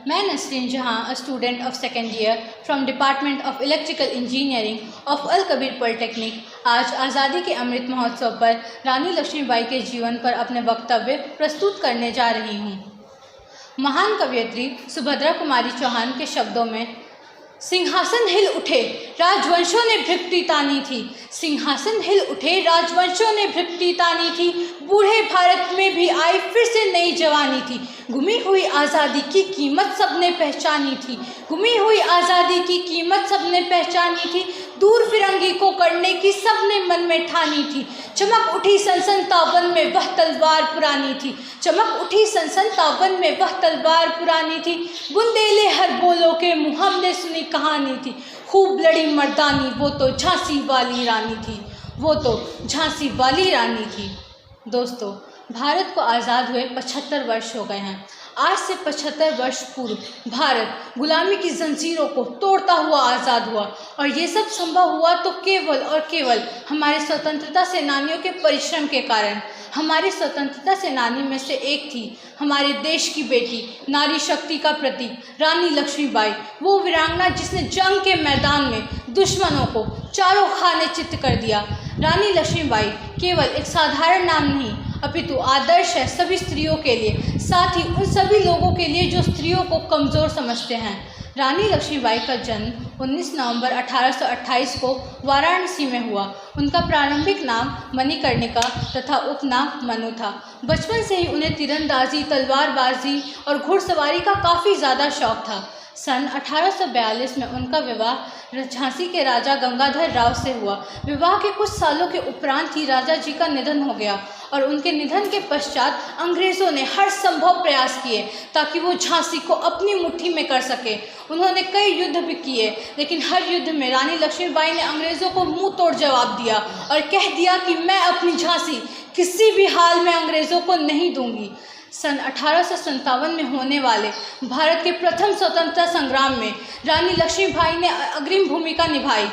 मैं नसरीन जहां, a student of second year from Department of Electrical Engineering of Al Kabir polytechnic, आज आज़ादी के अमृत महोत्सव पर रानी लक्ष्मीबाई के जीवन पर अपने वक्तव्य प्रस्तुत करने जा रही हूं। महान कवयित्री सुभद्रा कुमारी चौहान के शब्दों में, सिंहासन हिल उठे, राजवंशों ने भृकुटी तानी थी। सिंहासन हिल उठे, राजवंशों ने भृकुटी तानी थी। बूढ़े भारत में भी आई फिर से नई जवानी थी। गुमी हुई आज़ादी की कीमत सबने पहचानी थी। गुमी हुई आज़ादी की कीमत सबने पहचानी थी। दूर फिरंगी को करने की सबने मन में ठानी थी। चमक उठी सन 57 में वह तलवार पुरानी थी। चमक उठी सन 57 में वह तलवार पुरानी थी। बुंदेले हर बोलों के मुँह हमने सुनी कहानी थी। खूब लड़ी मर्दानी, वो तो झांसी वाली रानी थी। वो तो झांसी वाली रानी थी। दोस्तों, भारत को आज़ाद हुए 75 वर्ष हो गए हैं। आज से 75 वर्ष पूर्व भारत गुलामी की जंजीरों को तोड़ता हुआ आज़ाद हुआ, और ये सब संभव हुआ तो केवल और केवल हमारे स्वतंत्रता सेनानियों के परिश्रम के कारण। हमारी स्वतंत्रता सेनानी में से एक थी हमारे देश की बेटी, नारी शक्ति का प्रतीक रानी लक्ष्मीबाई, वो वीरांगना जिसने जंग के मैदान में दुश्मनों को चारों खाने चित्त कर दिया। रानी लक्ष्मीबाई केवल एक साधारण नाम नहीं, अपितु आदर्श है सभी स्त्रियों के लिए, साथ ही उन सभी लोगों के लिए जो स्त्रियों को कमज़ोर समझते हैं। रानी लक्ष्मीबाई का जन्म 19 नवंबर 1828 को वाराणसी में हुआ। उनका प्रारंभिक नाम मणिकर्णिका तथा उपनाम मनु था। बचपन से ही उन्हें तीरंदाजी, तलवारबाजी और घुड़सवारी का काफ़ी ज़्यादा शौक था। सन 1842 में उनका विवाह झांसी के राजा गंगाधर राव से हुआ। विवाह के कुछ सालों के उपरांत ही राजा जी का निधन हो गया, और उनके निधन के पश्चात अंग्रेज़ों ने हर संभव प्रयास किए ताकि वो झांसी को अपनी मुट्ठी में कर सके। उन्होंने कई युद्ध भी किए, लेकिन हर युद्ध में रानी लक्ष्मीबाई ने अंग्रेज़ों को मुंह तोड़ जवाब दिया और कह दिया कि मैं अपनी झांसी किसी भी हाल में अंग्रेज़ों को नहीं दूंगी। सन 1857 में होने वाले भारत के प्रथम स्वतंत्रता संग्राम में रानी लक्ष्मीबाई ने अग्रिम भूमिका निभाई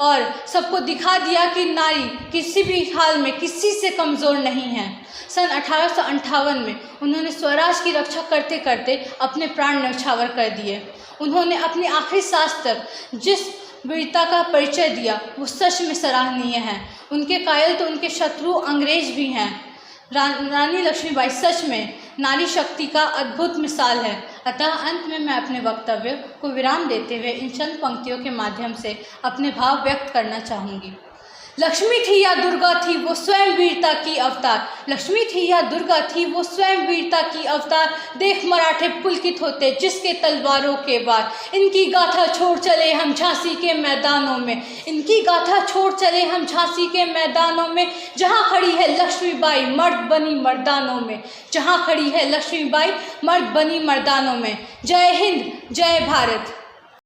और सबको दिखा दिया कि नारी किसी भी हाल में किसी से कमज़ोर नहीं है। सन 1858 में उन्होंने स्वराज की रक्षा करते करते अपने प्राण न्यौछावर कर दिए। उन्होंने अपनी आखिरी सांस तक जिस वीरता का परिचय दिया वो सच में सराहनीय है। उनके कायल तो उनके शत्रु अंग्रेज भी हैं। रानी लक्ष्मीबाई सच में नारी शक्ति का अद्भुत मिसाल है। अतः अंत में मैं अपने वक्तव्य को विराम देते हुए इन चंद पंक्तियों के माध्यम से अपने भाव व्यक्त करना चाहूँगी। लक्ष्मी थी या दुर्गा थी वो स्वयं वीरता की अवतार। लक्ष्मी थी या दुर्गा थी वो स्वयं वीरता की अवतार। देख मराठे पुलकित होते जिसके तलवारों के बार। इनकी गाथा छोड़ चले हम झांसी के मैदानों में। इनकी गाथा छोड़ चले हम झांसी के मैदानों में। जहाँ खड़ी है लक्ष्मीबाई मर्द बनी मर्दानों में। जहाँ खड़ी है लक्ष्मीबाई मर्द बनी मर्दानों में। जय हिंद, जय भारत।